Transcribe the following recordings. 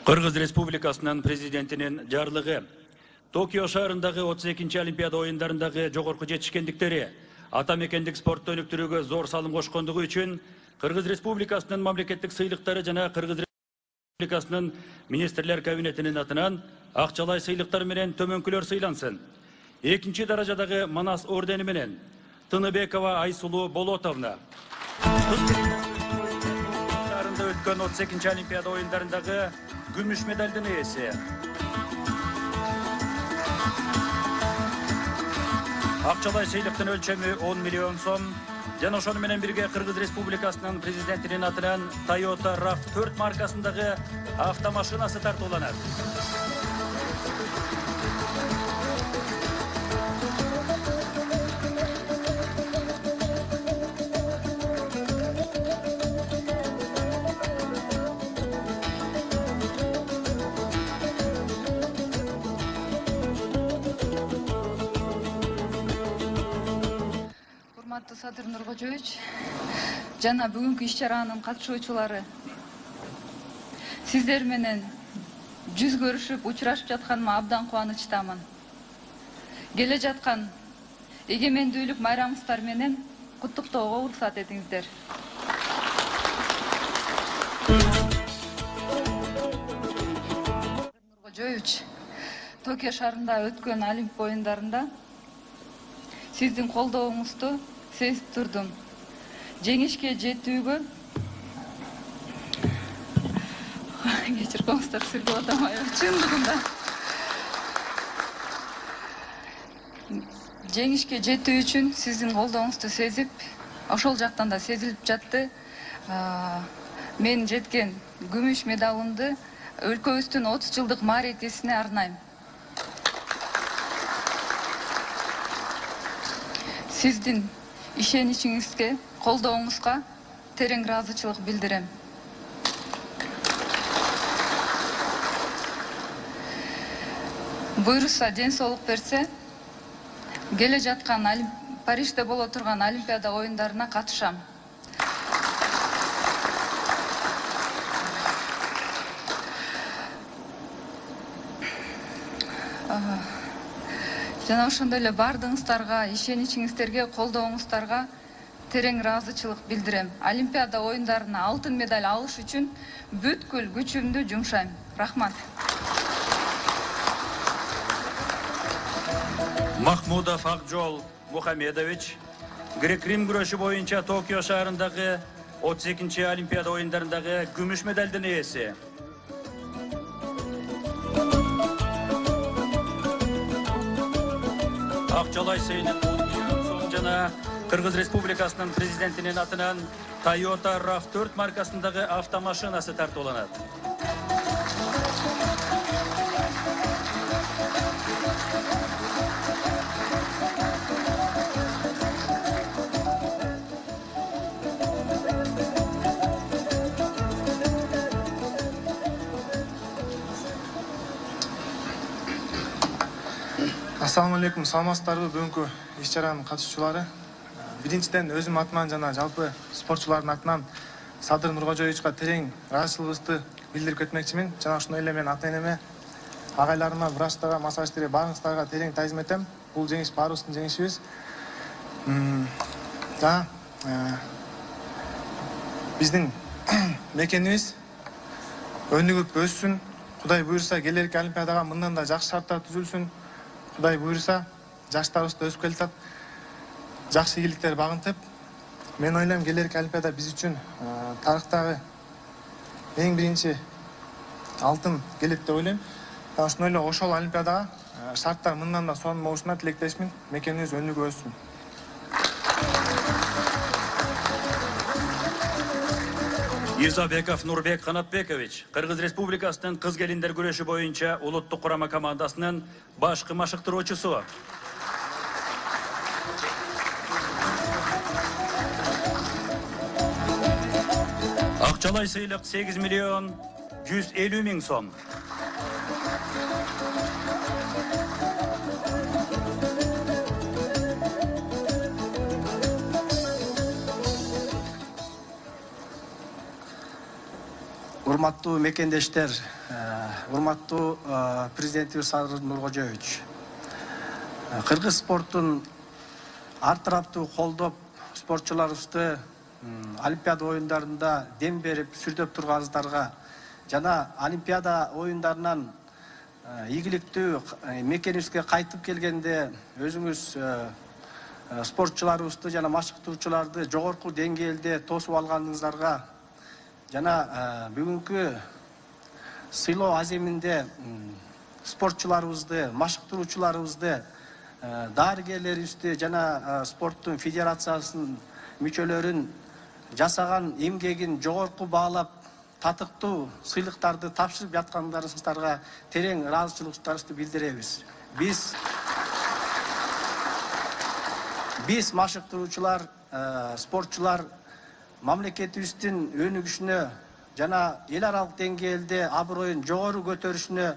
Кыргыз Республикасынын президентинин жарлыгы Токио шаарындагы 32-нчи Олимпиада оюндарындагы жогорку жетишкендиктери ата мекендик спортту өнүктүрүүгө зор салым кошкондугу үчүн Кыргыз Республикасынын мамлекеттик сыйлыктары жана Кыргыз Республикасынын министрлер кабинетинин атынан акчалай сыйлыктар менен төмөнкүлөр сыйлансын. Экинчи даражадагы Манас ордени менен Тыныбекова Айсулуу Болотовна шаарында өткөн 32-нчи Олимпиада оюндарындагы күмүш медалдын ээси. Акчалай сыйлыктын өлчөмү 10 миллион сом. Жана ошону менен бирге Кыргыз Республикасынын президентинин атынан Toyota RAV4 маркасындагы автомашинасы тартууланат. Садыр Нуркожоевич жана бүгүнкү иш-чаранын катышуучулары, сиздер менен жүз көрүшүп, учурашып жатканыма абдан кубанычтамын. Келе жаткан эгемендүүлүк майрамыңыздар менен куттуктоого уруксат этиңиздер. Нуркожоевич, Токио шаарында өткөн Олимп оюндарында сиздин колдооңузду сезип турдум. Жеңишке жетүүгө кечир коңуздар сүргүп атамай чындыгында. Жеңишке жетүү үчүн сиздин колдооңузду сезип, ошол жактан да сезилип жатты. Мен жеткен күмүш медалымды өлкөбүздүн 30 жылдык мааритесине арнайм. Сиздин ишеничиңизге, колдооңузга терең ыраазычылык билдирем. Буйруса, ден соолук берсе, келе жаткан Парижде боло турган Олимпиада оюндарына катышам. Жана ошондой эле бардыгыңыздарга, ишеничиңиздерге, колдооңуздарга терең ыраазычылык билдирем. Олимпиада оюндарына алтын медаль алыш үчүн бүткүл күчүмдү жумшайм. Рахмат. Махмудов Акжол Мухамедович грек-рим күрөшү боюнча Токио шаарындагы 32-нчи Олимпиада оюндарындагы күмүш медалдын ээси. Акчалай сыйлык 10 миллион сом жана Кыргыз Республикасынын президентинин атынан Toyota RAV4 маркасындагы автомашинасы тартууланат. Assalamu alaikum, саламатсыздарбы бүгүнкү иш-чаранын катышуучулары. Биринчиден өзүм атынан жана жалпы спортчулардын атынан Садыр Нуркожоевичка терең ыраазычылыгыбызды билдирип кетмекчимин. Жана ошондой эле мен ата-энеме, агайларыма, врачтарга, массажисттерге баарыңыздарга терең таазим этем. Бул жеңиш баарыбыздын жеңишибиз. Биздин мекенибиз өнүгүп өссүн. Кудай буйрса келерки Олимпиадага мындан да жакшы шарттар түзүлсүн. Кудай буйрса, жаштарыбыз да өсүп келатат. Жакшы ийгиликтер багынтып, мен ойлойм келерки Олимпиада биз үчүн тарыхтагы эң биринчи алтын келет деп ойлойм. Ошондой эле ошол Олимпиадага шарттар мындан да сонун болушуна тилектешмин. Мекенибиз өнүгүп өссүн. Ирзабеков Нурбек Канатбекович Кыргыз Республикасынын кыз келиндер күрөшү боюнча улуттук курама командасынын башкы машыктыруучусу. Акчалай сыйлык 8 миллион 150 миң сом. урматтуу мекендештер, урматтуу президентибиз Садыр Нуркожоевич. Кыргыз спортун ар тараптуу колдоп, спортчуларыбызды Олимпиада оюндарында дем берип, сүрдөп турганыңыздарга жана Олимпиада оюндарынан ийгиликтүү мекенибизге кайтып келгенде өзүңүз спортчуларыбызды жана машыктоочуларды жогорку деңгээлде тосуп алганыңыздарга жана бүгүнкү сыйлоо аземинде спортчуларыбызды, машыктыруучуларыбызды, дарыгерлерибизди жана спорттун федерациясынын мүчөлөрүн жасаган эмгегин жогорку баалап, татыктуу сыйлыктарды тапшырып жаткандарыңыздарга терең ыраазычылыктарыбызды билдиребиз. Биз машыктыруучулар, спортчулар мамлекетибиздин өнүгүшүнө жана эл аралык деңгээлде аброюн жогору көтөрүшүнө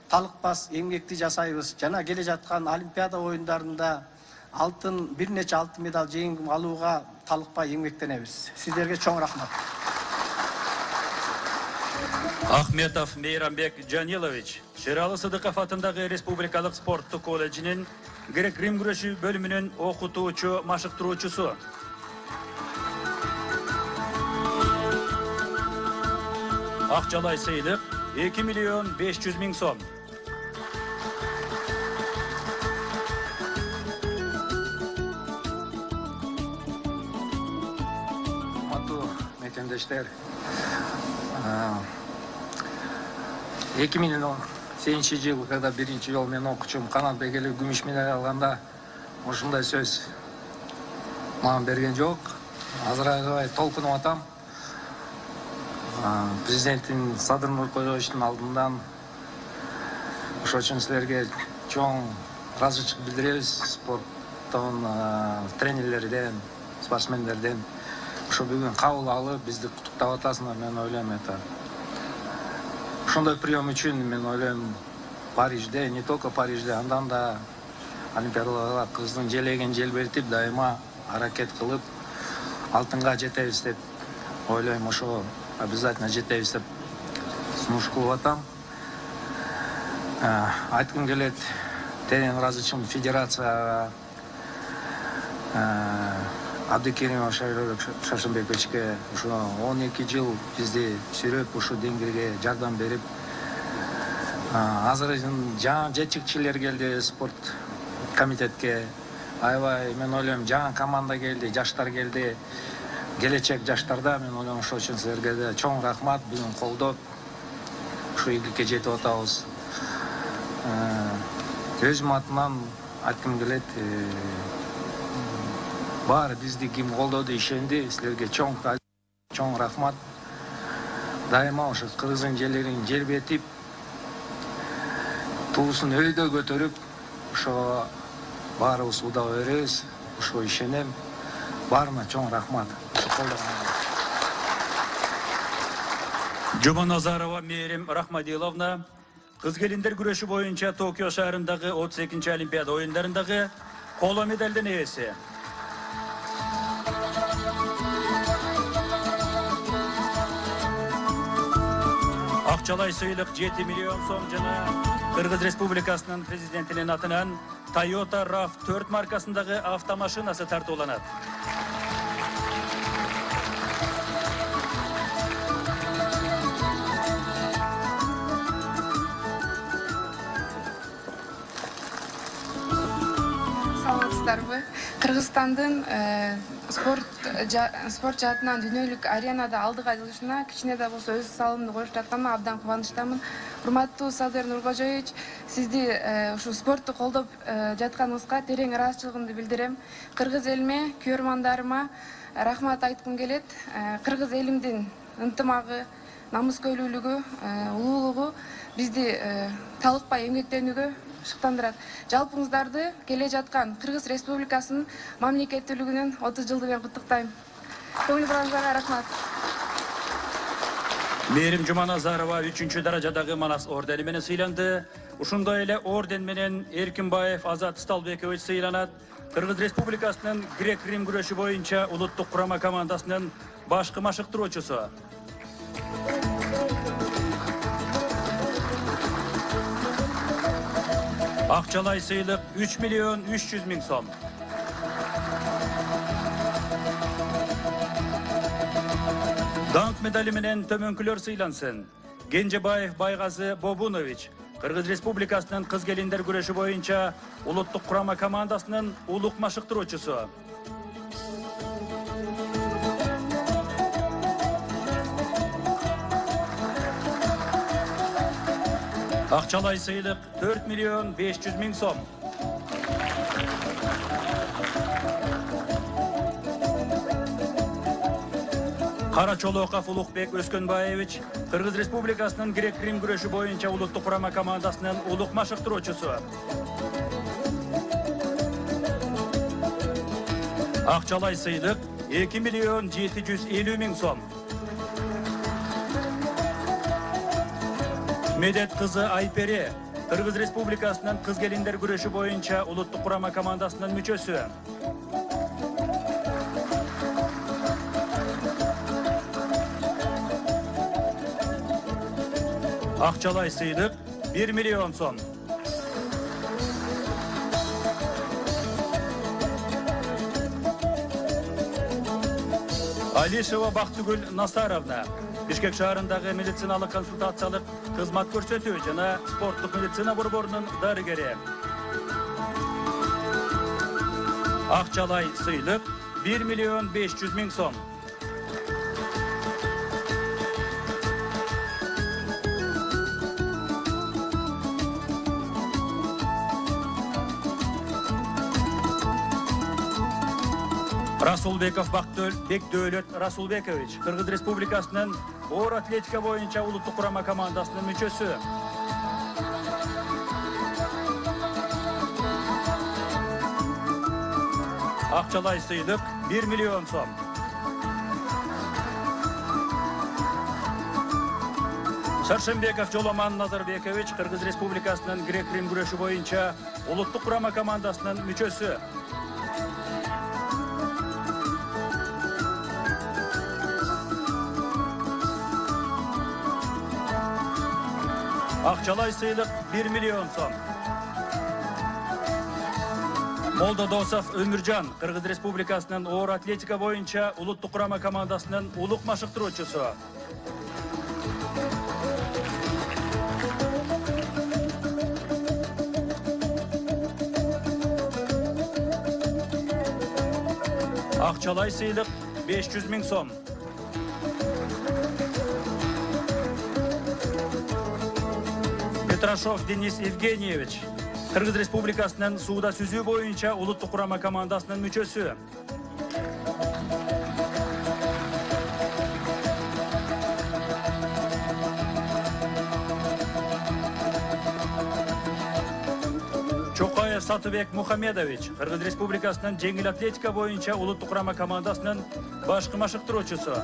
талыкпас эмгекти жасайбыз. Жана келе жаткан Олимпиада оюндарында бир нече алтын медаль жеңип алууга талыкпай эмгектенебиз. Сиздерге чоң рахмат. Ахметов Мейрамбек Жанилович, Шералы Сыдыков атындагы Республикалык спорттук колледжинин грек-рим күрөшү бөлүмүнүн окутуучу, машыктыруучусу. Акчалай сыйлык 2.500.000 сом. Урматтуу мекендештер, 2008 жыл, когда биринчи жолу мен окуучум Канатбек Эли күмүш медаль алганда, ушундай сөз мага берген жок. Азыр аябай толкунуп атам. Президенттин Садыр Нуркожоевичтин алдынан ошол үчүн силерге чоң ыраазычылык билдиребиз. Спорттон тренерлерден, спортсмендерден ошо бүгүн кабыл алып бизди куттуктап атасыңар. Мен ойлойм, это ошондой прием үчүн мен ойлойм Парижде, не только Парижде, андан да Олимпиадаларга кыздын желегин желбиртип, дайыма аракет кылып алтынга жетебиз деп ойлойм. Ошо обязательно жетебиз деп сунуш кылып атам. Айткым келет, терең ыраазычылыгым федерацияга, Абдыкеримов Шашынбековичке ошо 12 жыл бизди сүйрөп, ушул деңгээлге жардам берип, азыр жаңы жетекчилер келди спорт комитетке. Аябай мен ойлойм жаңы команда келди, жаштар келди. Келечек жаштарда мен ойлойм ошол үчүн силерге да чоң рахмат. Бүгүн колдоп ушул ийгиликке жетип атабыз. Өзүм атынан айткым келет, баары бизди ким колдоду, ишенди, силерге чоң рахмат. Дайыма ошо кыргыздын жерлерин желбетип, туусун өйдө көтөрүп, ошо баарыбыз удаа беребиз. Ошо ишенем. Баарына чоң рахмат. Жуманазарова Мээрим Рахмадиловна, кыз келиндер күрөшү боюнча Токио шаарындагы 32-нчи Олимпиада оюндарындагы коло медалдын ээси. Акчалай сыйлык 7 миллион сом жана Кыргыз Республикасынын президентинин атынан Toyota RAV4 маркасындагы автомашинасы тартууланат. Саламатсыздарбы? Кыргызстандын спорт жаатынан дүйнөлүк аренада алдыга жылышына кичине да болсо өз салымымды коюп жатканыма абдан кубанычтамын. Урматтуу Садыр Нуркожоевич, сизди ушу спортту колдоп жатканыңызга терең ыраазычылыгымды билдирем. Кыргыз элиме, күйөрмандарыма рахмат айткым келет. Кыргыз элимдин ынтымагы, намыскөйлүүлүгү, улуулугу бизди талыкпай эмгектенүүгө шыктандырат. Жалпыңыздарды келе жаткан Кыргыз Республикасынын мамлекеттүүлүгүнүн 30 жылдыгы менен куттуктайм. Көңүл бураңыздарга рахмат. Мээрим Жуманазарова 3-чү даражадагы Манас ордени менен сыйланды. Ушундай эле орден менен Эркинбаев Азат Сталбекович сыйланат. Кыргыз Республикасынын грек-рим күрөшү боюнча улуттук курама командасынын башкы машыктыруучусу. Акчалай сыйлык 3 миллион 300 миң сом. Даңқ медали менен төмөнкүлөр сыйлансын. Кенжебаев Байгазы Бобунович, Кыргыз Республикасынын кыз келиндер күрөшү боюнча улуттук курама командасынын улук машыктыруучусу. Акчалай сыйлык 4 миллион 500 миң сом. Карачолоков Улукбек Өскөнбаевич, Кыргыз Республикасынын грек-рим күрөшү боюнча улуттук курама командасынын улук машыктыруучусу. Акчалай сыйлык 2 миллион 750 миң сом. Медет кызы Айпери, Кыргыз Республикасынын кыз келиндер күрөшү боюнча улуттук курама командасынын мүчөсү. Акчалай сыйлык 1 миллион сом. Алишева Бактыгүл Насаровна, Бишкек шаарындагы медициналык консультациялык кызмат көрсөтүү жана спорттук медицина борборунун дарыгери. Акчалай сыйлык 1 миллион 500 миң сом. Расулбеков Бекдөөлөт Расулбекович, Кыргыз Республикасынын оор атлетика боюнча улуттук курама командасынын мүчөсү. Акчалай сыйлык 1 миллион сом. Шаршембеков Жоломан Назарбекович, Кыргыз Республикасынын грек-рим күрөшү боюнча улуттук курама командасынын мүчөсү. Акчалай сыйлык 1 миллион сом. Молдодосов Өмүржан, Кыргыз Республикасынын оор атлетика боюнча улуттук курама командасынын улук машыктыруучусу. Акчалай сыйлык 500 миң сом. Петрашов Денис Евгеньевич, Кыргыз Республикасынын сууда сүзүү боюнча улуттук курама командасынын мүчөсү. Чокаев Сатыбек Мухамедович, Кыргыз Республикасынын жеңил атлетика боюнча улуттук курама командасынын башкы машыктыруучусу.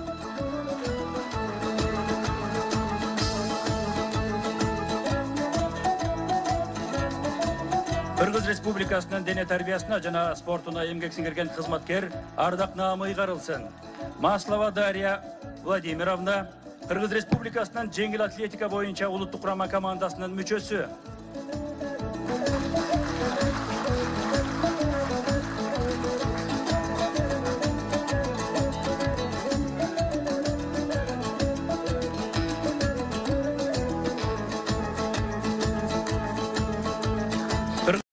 Кыргыз Республикасынын дене тарбиясына жана спортуна эмгек сиңирген кызматкер Ардак наамы ыйгарылсын. Маслова Дарья Владимировна, Кыргыз Республикасынын жеңил атлетика боюнча улуттук курама командасынын мүчөсү.